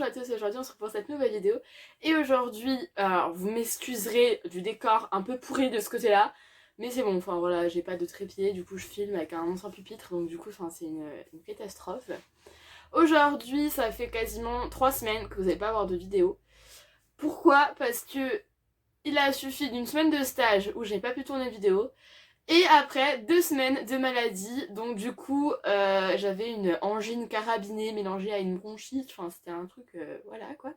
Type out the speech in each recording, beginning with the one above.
à tous, aujourd'hui on se retrouve pour cette nouvelle vidéo. Et aujourd'hui, alors vous m'excuserez du décor un peu pourri de ce côté-là, mais c'est bon, enfin voilà, j'ai pas de trépied, du coup je filme avec un ancien pupitre, donc du coup c'est une catastrophe. Aujourd'hui, ça fait quasiment 3 semaines que vous n'allez pas avoir de vidéo. Pourquoi? Parce que il a suffi d'une semaine de stage où j'ai pas pu tourner de vidéo. Et après 2 semaines de maladie, donc du coup j'avais une angine carabinée mélangée à une bronchite, enfin c'était un truc, voilà quoi.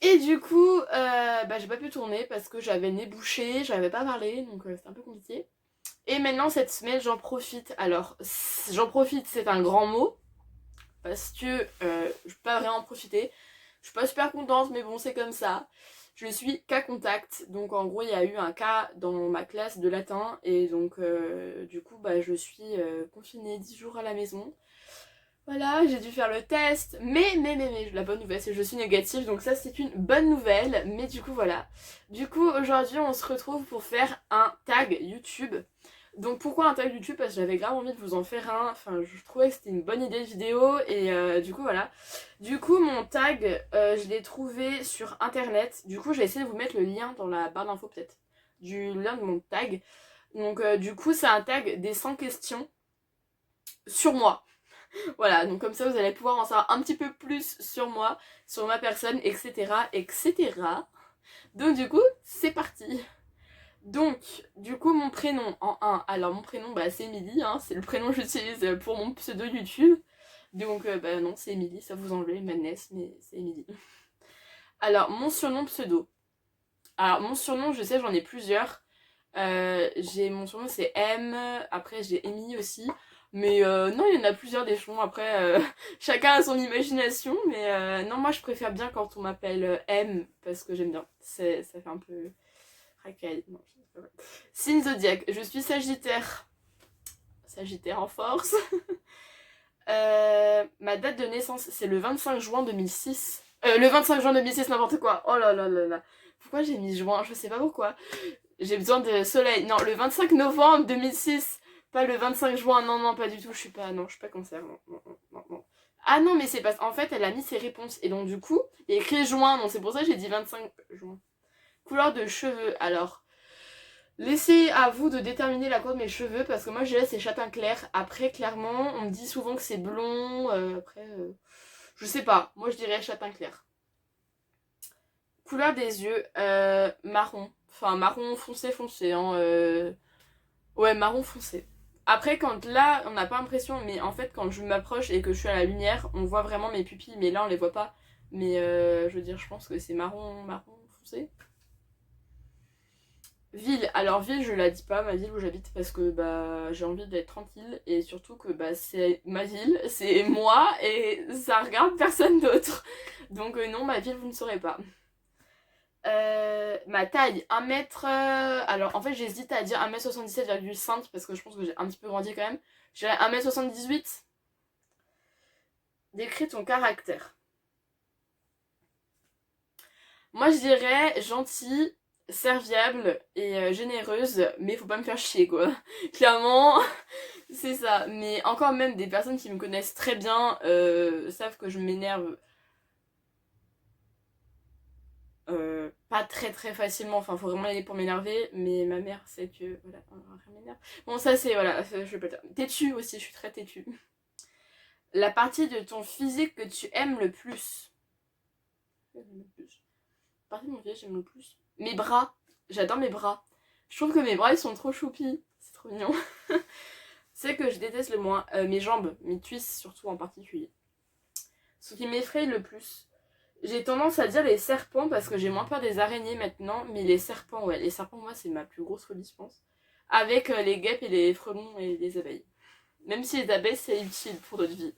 Et du coup j'ai pas pu tourner parce que j'avais le nez bouché, j'avais pas parlé, donc c'était un peu compliqué. Et maintenant cette semaine j'en profite, alors j'en profite c'est un grand mot, parce que je peux pas vraiment en profiter. Je suis pas super contente mais bon c'est comme ça. Je suis cas contact, donc en gros il y a eu un cas dans ma classe de latin et donc du coup je suis confinée 10 jours à la maison. Voilà, j'ai dû faire le test, mais la bonne nouvelle c'est que je suis négative, donc ça c'est une bonne nouvelle, mais du coup voilà. Du coup aujourd'hui on se retrouve pour faire un tag YouTube. Donc pourquoi un tag YouTube? Parce que j'avais grave envie de vous en faire un, enfin je trouvais que c'était une bonne idée de vidéo et du coup voilà. Du coup mon tag je l'ai trouvé sur internet, du coup j'ai essayé de vous mettre le lien dans la barre d'infos peut-être, du lien de mon tag. Donc du coup c'est un tag des 100 questions sur moi. Voilà, donc comme ça vous allez pouvoir en savoir un petit peu plus sur moi, sur ma personne, etc. etc. Donc du coup c'est parti. Donc, du coup, mon prénom en un. Alors, mon prénom, c'est Émilie, hein, c'est le prénom que j'utilise pour mon pseudo YouTube. Donc, non, c'est Émilie, ça vous enlevez, Madness, mais c'est Émilie. Alors, mon surnom pseudo. Alors, mon surnom, je sais, j'en ai plusieurs. Mon surnom, c'est M. Après, j'ai Amy aussi. Mais non, il y en a plusieurs des surnoms. Après, chacun a son imagination. Mais non, moi, je préfère bien quand on m'appelle M, parce que j'aime bien. Ça fait un peu racaille. Non, je sais pas vrai. Signe zodiaque, je suis Sagittaire. Sagittaire en force. Ma date de naissance, c'est le 25 juin 2006. Le 25 juin 2006, n'importe quoi. Oh là là là là. Pourquoi j'ai mis juin? Je sais pas pourquoi. J'ai besoin de soleil. Non, le 25 novembre 2006. Pas le 25 juin. Non, non, pas du tout. Je suis pas. Non, je suis pas cancer. Non, non, non, non, non. Ah non, mais c'est parce qu'en fait, elle a mis ses réponses. Et donc, du coup, il y a écrit juin. Donc, c'est pour ça que j'ai dit 25 juin. Couleur de cheveux. Alors, laissez à vous de déterminer la couleur de mes cheveux parce que moi je dirais c'est châtain clair. Après clairement on me dit souvent que c'est blond. Après je sais pas. Moi je dirais châtain clair. Couleur des yeux marron. Enfin marron foncé foncé. Hein, ouais marron foncé. Après quand là on n'a pas l'impression mais en fait quand je m'approche et que je suis à la lumière on voit vraiment mes pupilles mais là on les voit pas. Mais je veux dire je pense que c'est marron foncé. Ville, alors ville je la dis pas, ma ville où j'habite parce que j'ai envie d'être tranquille et surtout que c'est ma ville, c'est moi et ça regarde personne d'autre. Donc non, ma ville vous ne saurez pas. Ma taille, 1 mètre... alors en fait j'hésite à dire 1m77,5 parce que je pense que j'ai un petit peu grandi quand même. Je dirais 1m78. Décris ton caractère. Moi je dirais gentil, serviable et généreuse, mais faut pas me faire chier quoi. Clairement, c'est ça. Mais encore même des personnes qui me connaissent très bien savent que je m'énerve pas très très facilement. Enfin, faut vraiment y aller pour m'énerver. Mais ma mère sait que voilà, rien m'énerve. Bon, ça c'est voilà, je peux dire. Têtue aussi, je suis très têtue. La partie de ton physique que tu aimes le plus. La partie de mon physique que j'aime le plus. Mes bras. J'adore mes bras. Je trouve que mes bras ils sont trop choupis. C'est trop mignon. C'est que je déteste le moins mes jambes, mes cuisses surtout en particulier. Ce qui m'effraie le plus. J'ai tendance à dire les serpents parce que j'ai moins peur des araignées maintenant, mais les serpents, ouais, les serpents, moi, c'est ma plus grosse phobie, je pense. Avec les guêpes et les frelons et les abeilles. Même si les abeilles, c'est utile pour notre vie.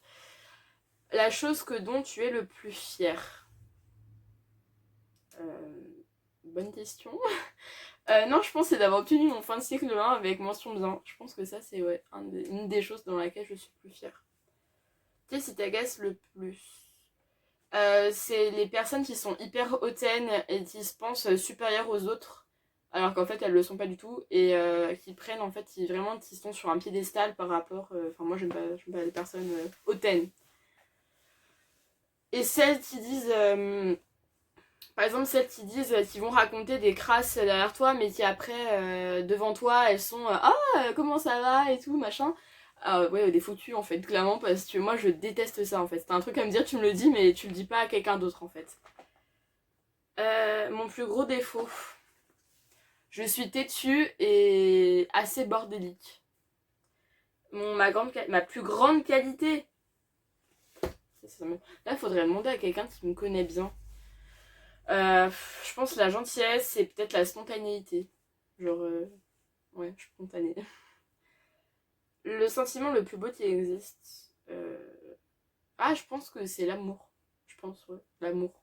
La chose dont tu es le plus fier. Bonne question. Non, je pense que c'est d'avoir obtenu mon fin de cycle 1 avec mention bien. Je pense que ça, c'est ouais, une des choses dans laquelle je suis plus fière. Qu'est-ce qui t'agace le plus? C'est les personnes qui sont hyper hautaines et qui se pensent supérieures aux autres, alors qu'en fait elles le sont pas du tout, et qui prennent en fait, qui sont sur un piédestal par rapport. Enfin, moi j'aime pas les personnes hautaines. Et celles qui disent, par exemple, celles qui disent, qui vont raconter des crasses derrière toi, mais qui après, devant toi, elles sont ah, comment ça va et tout, machin. Ah ouais, des faux culs en fait, clairement, parce que moi je déteste ça en fait. C'est un truc à me dire, tu me le dis, mais tu le dis pas à quelqu'un d'autre en fait. Mon plus gros défaut, je suis têtue et assez bordélique. Ma plus grande qualité. Là, il faudrait demander à quelqu'un qui me connaît bien. Je pense que la gentillesse, c'est peut-être la spontanéité. Genre, ouais, je suis spontanée. Le sentiment le plus beau qui existe. Ah, je pense que c'est l'amour. Je pense, ouais, l'amour.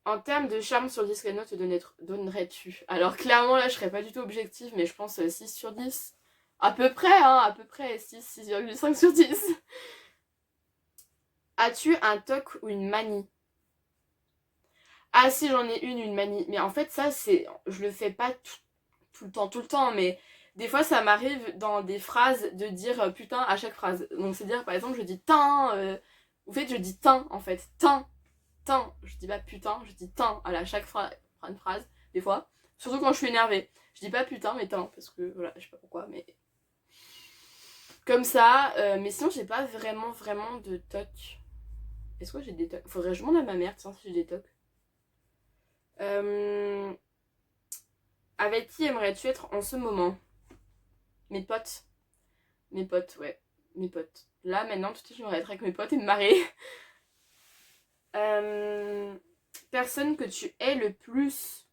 En termes de charme sur 10, quelle note donnerais-tu? Alors, clairement, là, je serais pas du tout objective, mais je pense 6 sur 10. À peu près, hein, à peu près 6,5 sur 10. As-tu un toc ou une manie? Ah si, j'en ai une manie. Mais en fait, ça, c'est... Je le fais pas tout le temps, mais des fois, ça m'arrive dans des phrases de dire putain à chaque phrase. Donc, c'est dire, par exemple, je dis tin... En fait, je dis tin, en fait. Tin, tin. Je dis pas putain, je dis tin à chaque une phrase, des fois. Surtout quand je suis énervée. Je dis pas putain, mais tin, parce que, voilà, je sais pas pourquoi, mais... Comme ça, mais sinon, j'ai pas vraiment de toc. Est-ce que j'ai des tocs? Faudrait que je demande à ma mère, tiens, si j'ai des tocs. Avec qui aimerais-tu être en ce moment? Mes potes. Mes potes, ouais. Mes potes. Là, maintenant, tout de suite, j'aimerais être avec mes potes et me marrer. Personne que tu hais le plus.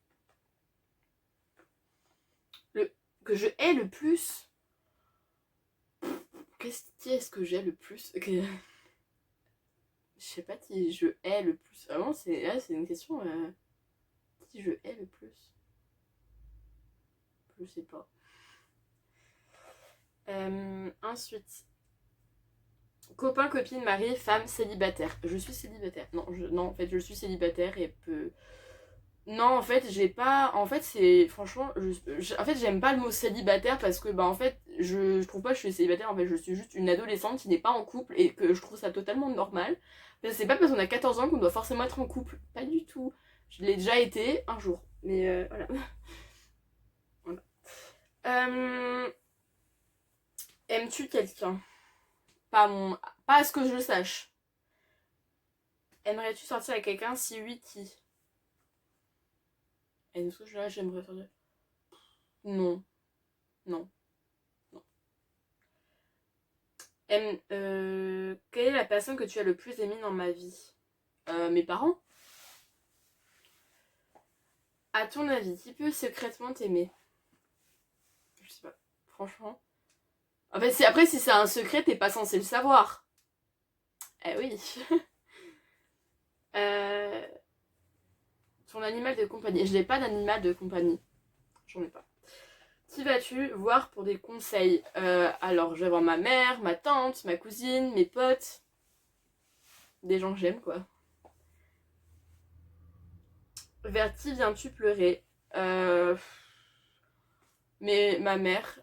Que je hais le plus. Qui est-ce que j'ai le plus? Je sais pas qui je hais le plus. Vraiment, c'est une question. Qui je hais le plus? Je sais pas. Ensuite. Copain, copine, mari, femme, célibataire. Je suis célibataire. Non, en fait, je suis célibataire et peu. Non, en fait, j'ai pas. En fait, c'est. Franchement, en fait, j'aime pas le mot célibataire parce que, bah, en fait, je trouve pas que je suis célibataire. En fait, je suis juste une adolescente qui n'est pas en couple et que je trouve ça totalement normal. C'est pas parce qu'on a 14 ans qu'on doit forcément être en couple. Pas du tout. Je l'ai déjà été un jour. Mais voilà. Voilà. Aimes-tu quelqu'un? Pas mon. Pas à ce que je sache. Aimerais-tu sortir avec quelqu'un? Si oui, qui? Est-ce que là, j'aimerais sortir? Non. Non. Non. Quelle est la personne que tu as le plus aimée dans ma vie? Mes parents. À ton avis, qui peut secrètement t'aimer? Je sais pas. Franchement. En fait, après, si c'est un secret, t'es pas censé le savoir. Eh oui. euh... Ton animal de compagnie. Je n'ai pas d'animal de compagnie. J'en ai pas. Qui vas-tu voir pour des conseils? Alors, je vais voir ma mère, ma tante, ma cousine, mes potes. Des gens que j'aime, quoi. Vers qui viens-tu pleurer? Mais ma mère,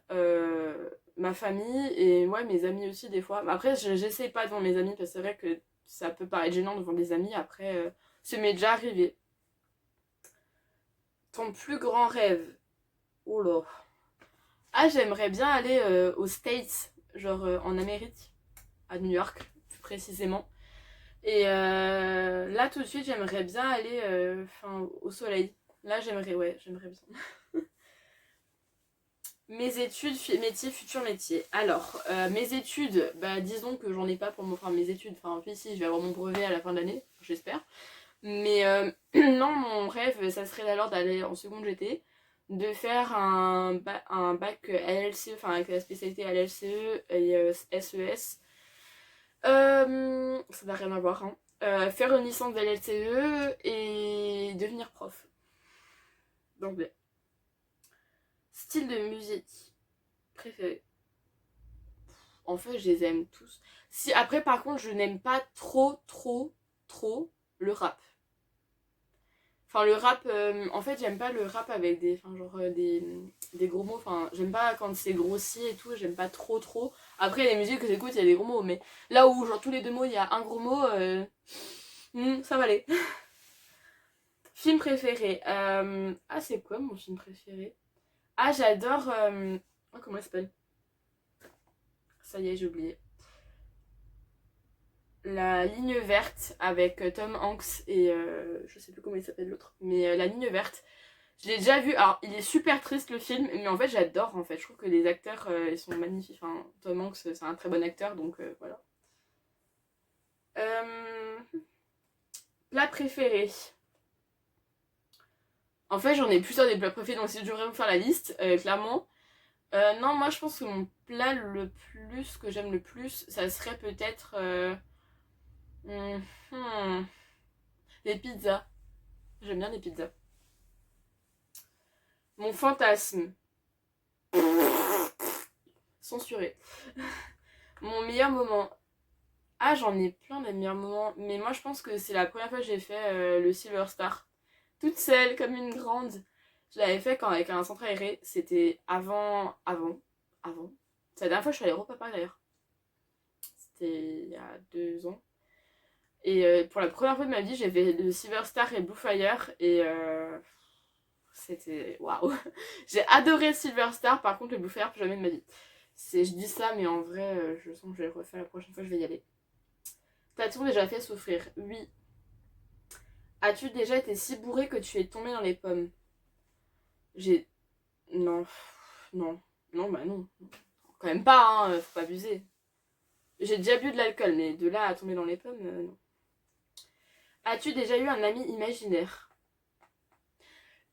ma famille et moi, mes amis aussi, des fois. Après, j'essaie pas devant mes amis parce que c'est vrai que ça peut paraître gênant devant des amis. Après, ça m'est déjà arrivé. Ton plus grand rêve? Oh là. Ah, j'aimerais bien aller aux States, genre en Amérique, à New York, plus précisément. Et là, tout de suite, j'aimerais bien aller au soleil. Là, j'aimerais bien. Mes études, métier, futur métier. Alors, mes études, bah disons que j'en ai pas pour mes études. Enfin, puis si, je vais avoir mon brevet à la fin de l'année, j'espère. Mais non, mon rêve, ça serait alors d'aller en seconde GT, de faire un bac LLCE, enfin avec la spécialité LLCE et SES. Ça n'a rien à voir, hein. Faire une licence de LLCE et devenir prof d'anglais. Style de musique préféré. En fait, je les aime tous. Si après, par contre, je n'aime pas trop le rap. Enfin, le rap, en fait, j'aime pas le rap avec des, enfin, genre, des gros mots. Enfin, j'aime pas quand c'est grossi et tout, j'aime pas trop trop. Après, les musiques que j'écoute, il y a des gros mots, mais là où, genre, tous les 2 mots, il y a un gros mot, ça va aller. Film préféré. Ah, c'est quoi mon film préféré? Ah, j'adore. Oh, comment il s'appelle? Ça y est, j'ai oublié. La ligne verte avec Tom Hanks et je sais plus comment il s'appelle l'autre, mais la ligne verte. Je l'ai déjà vu. Alors, il est super triste le film, mais en fait, j'adore en fait. Je trouve que les acteurs ils sont magnifiques. Enfin, Tom Hanks, c'est un très bon acteur, donc voilà. Euh, Plat préféré. En fait, j'en ai plusieurs des plats préférés, donc si je devrais vous faire la liste, clairement. Non, moi je pense que mon plat le plus, que j'aime le plus, ça serait peut-être hum, hum, les pizzas. J'aime bien les pizzas. Mon fantasme. Censuré. Mon meilleur moment. Ah, j'en ai plein de meilleurs moments, mais moi je pense que c'est la première fois que j'ai fait le Silver Star. Toute seule, comme une grande. Je l'avais fait quand avec un centre aéré. C'était avant. C'est la dernière fois que je suis allée au Papa d'ailleurs. C'était il y a 2 ans. Et pour la première fois de ma vie, j'ai fait le Silver Star et Blue Fire. Et c'était waouh. J'ai adoré Silver Star, par contre le Blue Fire, plus jamais de ma vie. Je dis ça, mais en vrai, je sens que je vais le refaire la prochaine fois, je vais y aller. T'as-tu déjà fait souffrir? Oui. As-tu déjà été si bourré que tu es tombé dans les pommes? J'ai. Non. Non. Non, bah non. Quand même pas, hein, faut pas abuser. J'ai déjà bu de l'alcool, mais de là à tomber dans les pommes, non. As-tu déjà eu un ami imaginaire?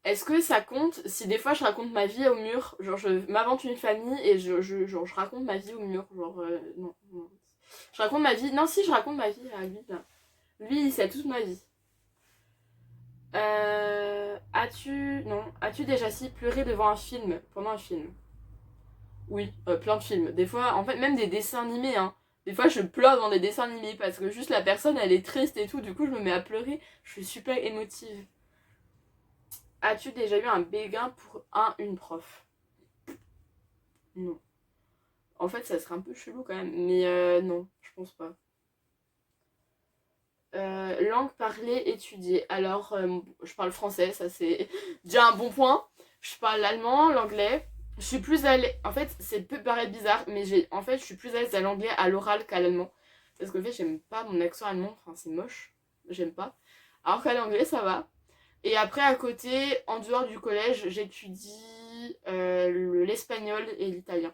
Est-ce que ça compte si des fois je raconte ma vie au mur? Genre je m'invente une famille et genre, je raconte ma vie au mur. Genre non, non. Je raconte ma vie. Non, si je raconte ma vie à lui là. Lui il sait toute ma vie. As-tu. Non. As-tu déjà si pleuré devant un film? Pendant un film? Oui, plein de films. Des fois, en fait, même des dessins animés, hein. Des fois, je pleure dans des dessins animés parce que juste la personne, elle est triste et tout. Du coup, je me mets à pleurer. Je suis super émotive. As-tu déjà eu un béguin pour une prof? Non. En fait, ça serait un peu chelou quand même. Mais non, je pense pas. Langue parlée, étudiée. Alors, je parle français, ça c'est déjà un bon point. Je parle l'allemand, l'anglais. Je suis plus à l'aise. En fait, c'est peut paraître bizarre, mais en fait, je suis plus à l'aise à l'anglais à l'oral qu'à l'allemand. Parce qu'en fait, j'aime pas mon accent allemand. Enfin, c'est moche. J'aime pas. Alors qu'à l'anglais, ça va. Et après, à côté, en dehors du collège, j'étudie l'espagnol et l'italien.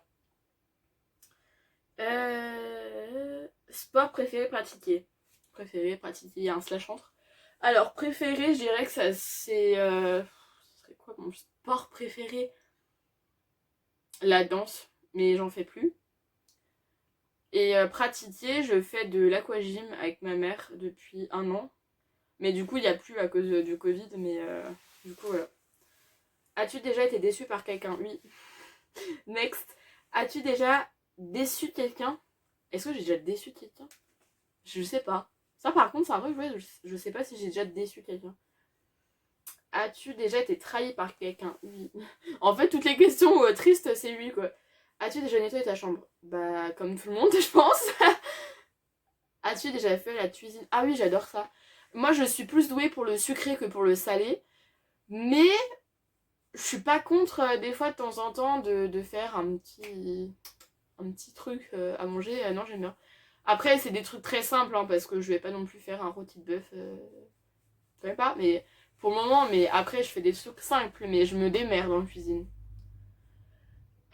Sport préféré pratiquer. Préféré pratiquer, un slash entre. Alors, préféré, je dirais que ça c'est. Ce serait quoi mon sport préféré? La danse, mais j'en fais plus. Et pratiquer, je fais de l'aquagym avec ma mère depuis 1 an. Mais du coup, il n'y a plus à cause du Covid, mais du coup, voilà. As-tu déjà été déçu par quelqu'un? Oui. Next. As-tu déjà déçu quelqu'un? Est-ce que j'ai déjà déçu quelqu'un? Je sais pas. Ça, par contre, c'est un truc, ouais, je sais pas si j'ai déjà déçu quelqu'un. As-tu déjà été trahi par quelqu'un? Oui. En fait, toutes les questions tristes, c'est oui, quoi. As-tu déjà nettoyé ta chambre? Bah, comme tout le monde, je pense. As-tu déjà fait la cuisine? Ah oui, j'adore ça. Moi, je suis plus douée pour le sucré que pour le salé. Mais je suis pas contre, des fois, de temps en temps, de faire un petit truc à manger. Non, j'aime bien. Après, c'est des trucs très simples, hein, parce que je vais pas non plus faire un rôti de bœuf. Je savais pas, mais pour le moment, mais après, je fais des trucs simples, mais je me démerde en cuisine.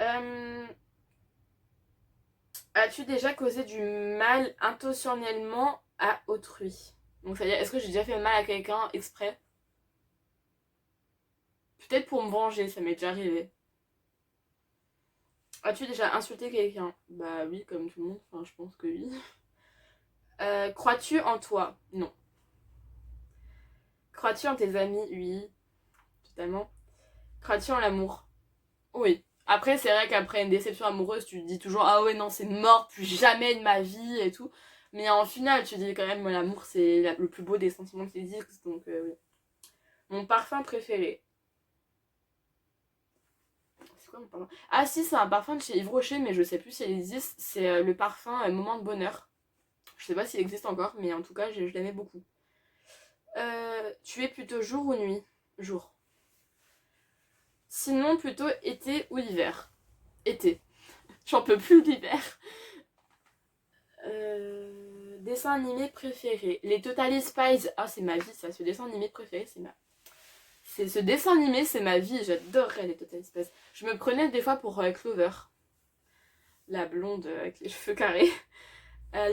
Euh, As-tu déjà causé du mal intentionnellement à autrui? Donc, c'est-à-dire, est-ce que j'ai déjà fait mal à quelqu'un exprès? Peut-être pour me venger, ça m'est déjà arrivé. As-tu déjà insulté quelqu'un? Bah oui, comme tout le monde, enfin, je pense que oui. Crois-tu en toi? Non. Crois-tu en tes amis? Oui, totalement. Crois-tu en l'amour? Oui. Après, c'est vrai qu'après une déception amoureuse, tu te dis toujours ah ouais, non, c'est mort, plus jamais de ma vie et tout. Mais en final, tu dis quand même, l'amour, c'est le plus beau des sentiments qui existent. Donc, oui. Mon parfum préféré. C'est quoi mon parfum? Ah si, c'est un parfum de chez Yves Rocher, mais je sais plus s'il existe. C'est le parfum Moment de Bonheur. Je sais pas s'il existe encore, mais en tout cas, je l'aimais beaucoup. Tu es plutôt jour ou nuit? Jour. Sinon, plutôt été ou hiver? Été. J'en peux plus de l'hiver. Dessin animé préféré. Les Totally Spies. Ah, c'est ma vie, ça. Ce dessin animé préféré, ce dessin animé, c'est ma vie. J'adorerais les Totally Spies. Je me prenais des fois pour Clover. La blonde avec les cheveux carrés.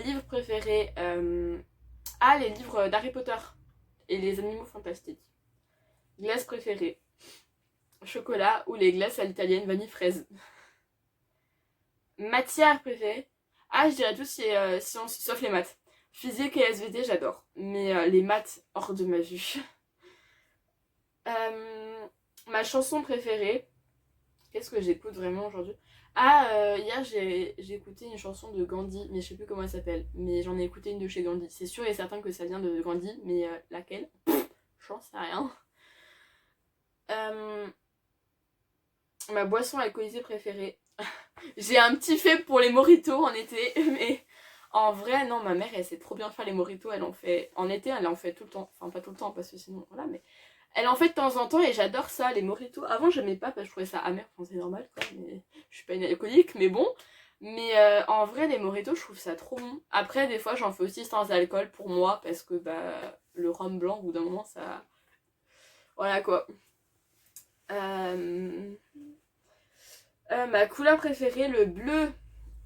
Livre préféré. Ah, les livres d'Harry Potter. Et les animaux fantastiques. Glace préférée. Chocolat ou les glaces à l'italienne vanille fraise. Matière préférée. Ah, je dirais tout sciences, sauf les maths. Physique et SVT, j'adore. Mais les maths, hors de ma vue. Ma chanson préférée. Qu'est-ce que j'écoute vraiment aujourd'hui? Ah, hier j'ai écouté une chanson de Gandhi, mais je sais plus comment elle s'appelle. Mais j'en ai écouté une de chez Gandhi. C'est sûr et certain que ça vient de Gandhi, mais laquelle? J'en sais rien. Ma boisson alcoolisée préférée. J'ai un petit faible pour les mojitos en été, mais en vrai, non, ma mère, elle sait trop bien faire les mojitos. Elle en fait en été, elle en fait tout le temps. Enfin, pas tout le temps, parce que sinon, voilà, mais elle en fait de temps en temps et j'adore ça, les mojitos. Avant, j'aimais pas parce que je trouvais ça amer. Enfin, c'est normal, quoi. Mais je suis pas une alcoolique, mais bon. Mais en vrai, les mojitos, je trouve ça trop bon. Après, des fois, j'en fais aussi sans alcool pour moi parce que bah, le rhum blanc, au bout d'un moment, ça. Voilà quoi. Euh... Ma couleur préférée, le bleu.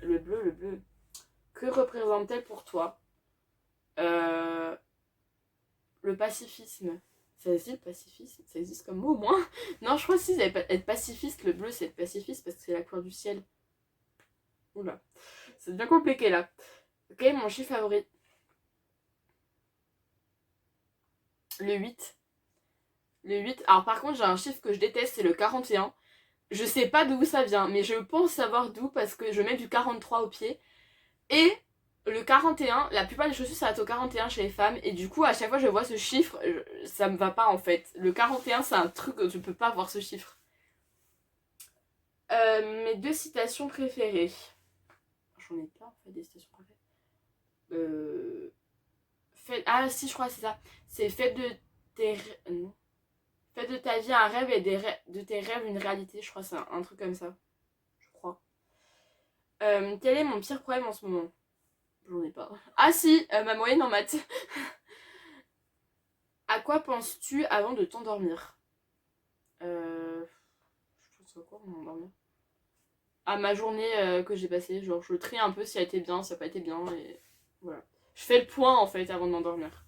Le bleu. Que représente-t-elle pour toi? euh, Le pacifisme. Ça existe le pacifisme? Ça existe comme mot au moins? Non, je crois que si, être pacifiste, le bleu c'est être pacifiste parce que c'est la couleur du ciel. Oula, c'est bien compliqué là. Ok, mon chiffre favori. Le 8. Le 8. Alors par contre, j'ai un chiffre que je déteste, c'est le 41. Je sais pas d'où ça vient, mais je pense savoir d'où parce que je mets du 43 au pied. Et le 41, la plupart des chaussures s'arrêtent au 41 chez les femmes. Et du coup, à chaque fois que je vois ce chiffre, ça me va pas en fait. Le 41, c'est un truc que je peux pas voir ce chiffre. Mes deux citations préférées. J'en ai pas en fait des citations préférées. Ah si, je crois que c'est ça. C'est faites de tes... Non. Faites de ta vie un rêve et de tes rêves une réalité. Je crois que c'est un truc comme ça. Je crois. Quel est mon pire problème en ce moment? J'en ai pas. Ah si, ma moyenne en maths. À quoi penses-tu avant de t'endormir? Je pense à quoi avant de m'endormir? À ma journée que j'ai passée. Genre, je trie un peu si elle a été bien, si elle n'a pas été bien. Et voilà. Je fais le point en fait avant de m'endormir.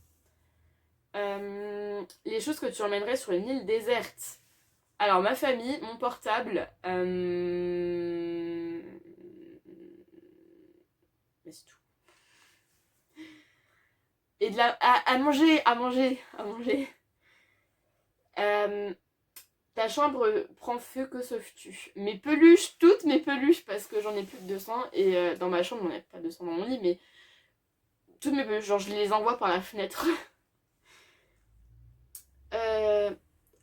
Les choses que tu emmènerais sur une île déserte. Alors, ma famille, mon portable. Mais c'est tout. Et de la. À manger, à manger, à manger. Ta chambre prend feu, que sauves-tu? Mes peluches, toutes mes peluches, parce que j'en ai plus de 200. Et dans ma chambre, on n'a pas 200 dans mon lit, mais toutes mes peluches, genre je les envoie par la fenêtre.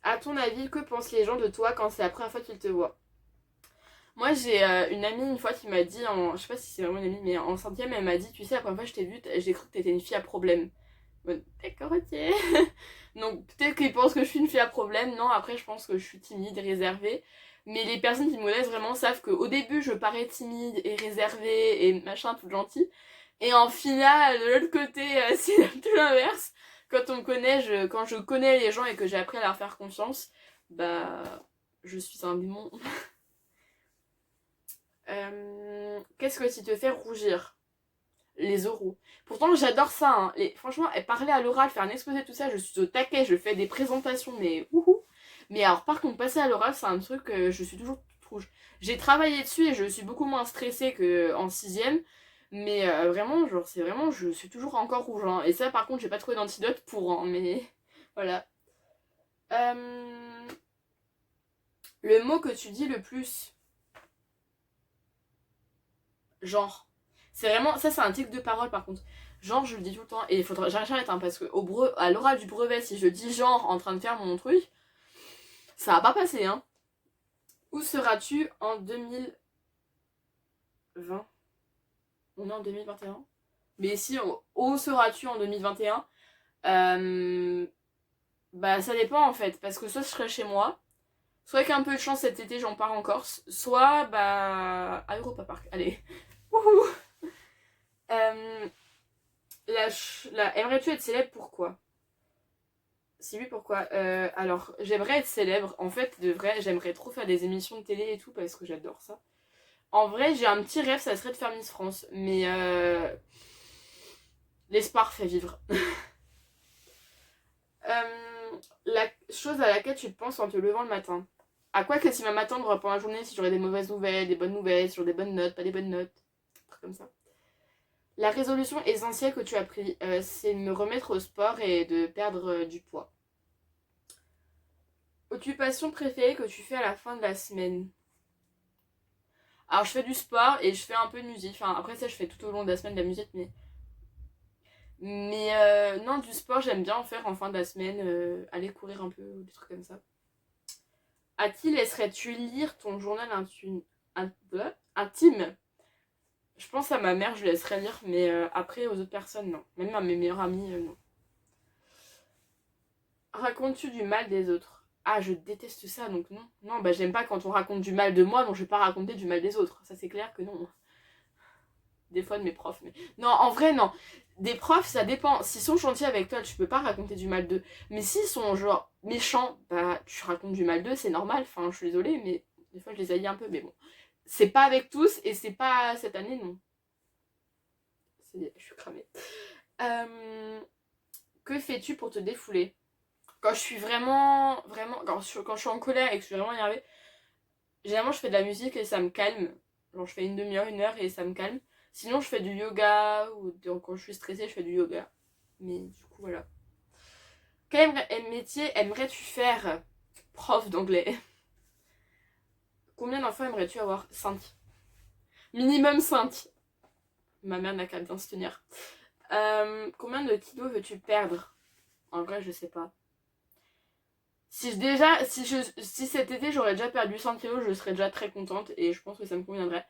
À ton avis, que pensent les gens de toi quand c'est la première fois qu'ils te voient? Moi, j'ai une amie une fois qui m'a dit, je sais pas si c'est vraiment une amie, mais en cinquième, elle m'a dit, tu sais, la première fois que je t'ai vue, j'ai cru que t'étais une fille à problème. Bon, d'accord, ok. Donc peut-être qu'ils pensent que je suis une fille à problème. Non, après, je pense que je suis timide et réservée. Mais les personnes qui me connaissent vraiment savent qu'au début, je parais timide et réservée et machin, tout gentil. Et en finale, de l'autre côté, c'est tout l'inverse. Quand on me connaît, quand je connais les gens et que j'ai appris à leur faire confiance, bah, je suis un démon. Qu'est-ce que tu te fais rougir? Les oraux. Pourtant, j'adore ça. Hein. Franchement, parler à l'oral, faire un exposé, tout ça, je suis au taquet, je fais des présentations, mais wouhou. Mais alors, par contre, passer à l'oral, c'est un truc, je suis toujours toute rouge. J'ai travaillé dessus et je suis beaucoup moins stressée qu'en sixième. Mais vraiment, genre, c'est vraiment, je suis toujours encore rouge. Hein. Et ça, par contre, j'ai pas trouvé d'antidote pour, hein, mais voilà. Euh, Le mot que tu dis le plus, genre. C'est vraiment, ça c'est un tic de parole par contre. Genre, je le dis tout le temps. Et il faudra j'arrête hein, parce que à l'oral du brevet, si je dis genre en train de faire mon truc, ça va pas passer, hein. Où seras-tu en 2020? On est en 2021. Mais si, où seras-tu en 2021? Bah, ça dépend en fait. Parce que soit je serai chez moi, soit avec un peu de chance cet été, j'en pars en Corse, soit bah à Europa Park. Allez. Wouhou. Euh, Aimerais-tu être célèbre? Pourquoi? Si oui, pourquoi? Alors, j'aimerais être célèbre. En fait, de vrai, j'aimerais trop faire des émissions de télé et tout parce que j'adore ça. En vrai, j'ai un petit rêve, ça serait de faire Miss France. Mais l'espoir fait vivre. La chose à laquelle tu penses en te levant le matin. À quoi qu'est-ce qui va m'attendre pendant la journée si j'aurais des mauvaises nouvelles, des bonnes nouvelles, si j'aurais des bonnes notes, pas des bonnes notes. Un truc comme ça. La résolution essentielle que tu as prise, c'est de me remettre au sport et de perdre du poids. Occupation préférée que tu fais à la fin de la semaine. Alors je fais du sport et je fais un peu de musique. Enfin après ça je fais tout au long de la semaine de la musique mais non du sport j'aime bien en faire en fin de la semaine. Aller courir un peu ou des trucs comme ça. À qui laisserais-tu lire ton journal intime? Je pense à ma mère je lui laisserais lire mais après aux autres personnes non. Même à mes meilleurs amis non. Racontes-tu du mal des autres? Ah, je déteste ça, donc non. Non, bah j'aime pas quand on raconte du mal de moi, donc je vais pas raconter du mal des autres. Ça c'est clair que non. Des fois de mes profs, mais... Non, en vrai, non. Des profs, ça dépend. S'ils sont gentils avec toi, tu peux pas raconter du mal d'eux. Mais s'ils sont, genre, méchants, bah tu racontes du mal d'eux, c'est normal. Enfin, je suis désolée, mais des fois je les haïs un peu, mais bon. C'est pas avec tous, et c'est pas cette année, non. Je suis cramée. Que fais-tu pour te défouler? Quand je suis vraiment, quand je suis en colère et que je suis vraiment énervée, généralement je fais de la musique et ça me calme. Genre je fais une demi-heure, une heure et ça me calme. Sinon je fais du yoga ou quand je suis stressée je fais du yoga. Mais du coup voilà. Quel métier aimerais-tu faire? Prof d'anglais. Combien d'enfants aimerais-tu avoir? 5. Minimum 5. Ma mère n'a qu'à bien se tenir. Combien de kilos veux-tu perdre? En vrai je sais pas. Si cet été j'aurais déjà perdu 100 kilos, je serais déjà très contente et je pense que ça me conviendrait.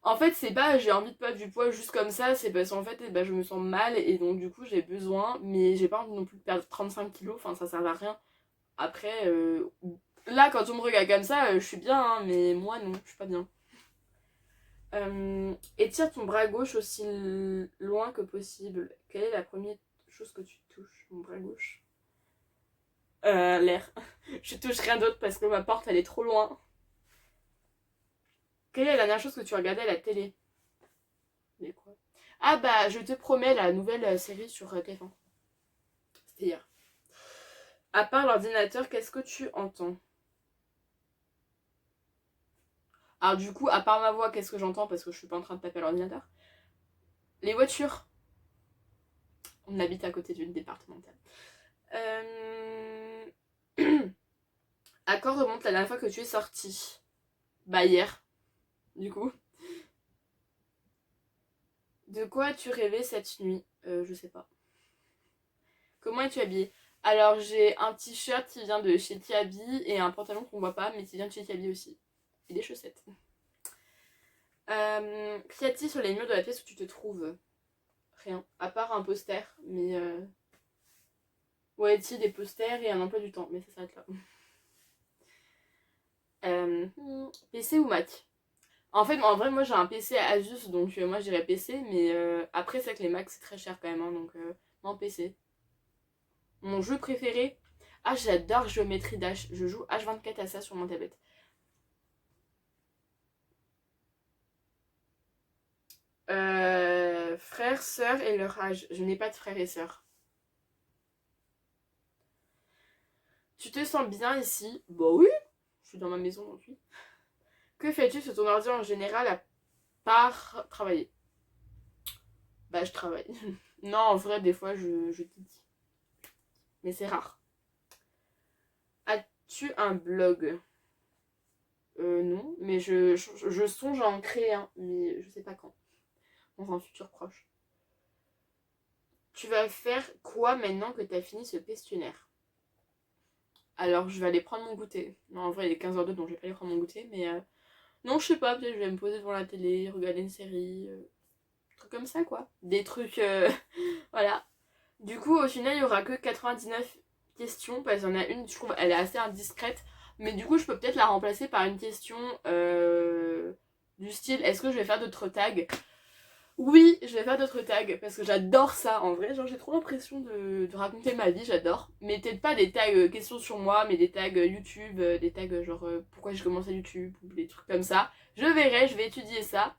En fait, c'est pas j'ai envie de perdre du poids juste comme ça, c'est parce qu'en fait, je me sens mal et donc du coup j'ai besoin, mais j'ai pas envie non plus de perdre 35 kilos, enfin ça sert à rien. Après, là quand on me regarde comme ça, je suis bien, hein, mais moi non, je suis pas bien. Étire ton bras gauche aussi loin que possible. Quelle est la première chose que tu touches, mon bras gauche? L'air. Je touche rien d'autre parce que ma porte elle est trop loin. Quelle est la dernière chose que tu regardais à la télé? Mais quoi? Ah bah je te promets la nouvelle série sur TF1. C'était hier. À part l'ordinateur, qu'est-ce que tu entends? Alors du coup, à part ma voix, qu'est-ce que j'entends parce que je suis pas en train de taper à l'ordinateur? Les voitures. On habite à côté d'une départementale. À quand remonte la dernière fois que tu es sortie? Bah hier, du coup. De quoi as-tu rêvé cette nuit? Je sais pas. Comment es-tu habillée? Alors j'ai un t-shirt qui vient de chez Tiabi et un pantalon qu'on voit pas mais qui vient de chez Tiabi aussi. Et des chaussettes. Qu'y a-t-il sur les murs de la pièce où tu te trouves? Rien. À part un poster. Mais ouais, des posters et un emploi du temps. Mais ça s'arrête là. PC ou Mac? En vrai, moi j'ai un PC Asus, donc moi je dirais PC, mais après, c'est que les Macs c'est très cher quand même, hein, donc non, PC. Mon jeu préféré? Ah, j'adore Geometry Dash. Je joue H24 à ça sur mon tablette. Frères, sœurs et leur âge. Je n'ai pas de frères et sœurs. Tu te sens bien ici? Bah oui, je suis dans ma maison donc oui. Que fais-tu sur ton ordi en général à part travailler? Bah je travaille. Non, en vrai, des fois je titille. Mais c'est rare. As-tu un blog? Non, mais je songe à en créer un, mais je sais pas quand. Dans un futur proche. Tu vas faire quoi maintenant que t'as fini ce questionnaire? Alors, je vais aller prendre mon goûter. Non, en vrai, il est 15h02, donc je vais pas aller prendre mon goûter, mais... Non, je sais pas, peut-être je vais me poser devant la télé, regarder une série, trucs comme ça, quoi. Des trucs... voilà. Du coup, au final, il y aura que 99 questions, parce qu'il y en a une, je trouve, elle est assez indiscrète, mais du coup, je peux peut-être la remplacer par une question du style, est-ce que je vais faire d'autres tags? Oui, je vais faire d'autres tags parce que j'adore ça en vrai. Genre, j'ai trop l'impression de raconter ma vie, j'adore. Mais peut-être pas des tags questions sur moi, mais des tags YouTube, des tags genre pourquoi j'ai commencé YouTube ou des trucs comme ça. Je verrai, je vais étudier ça.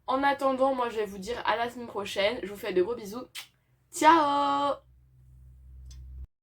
En attendant, moi je vais vous dire à la semaine prochaine. Je vous fais de gros bisous. Ciao!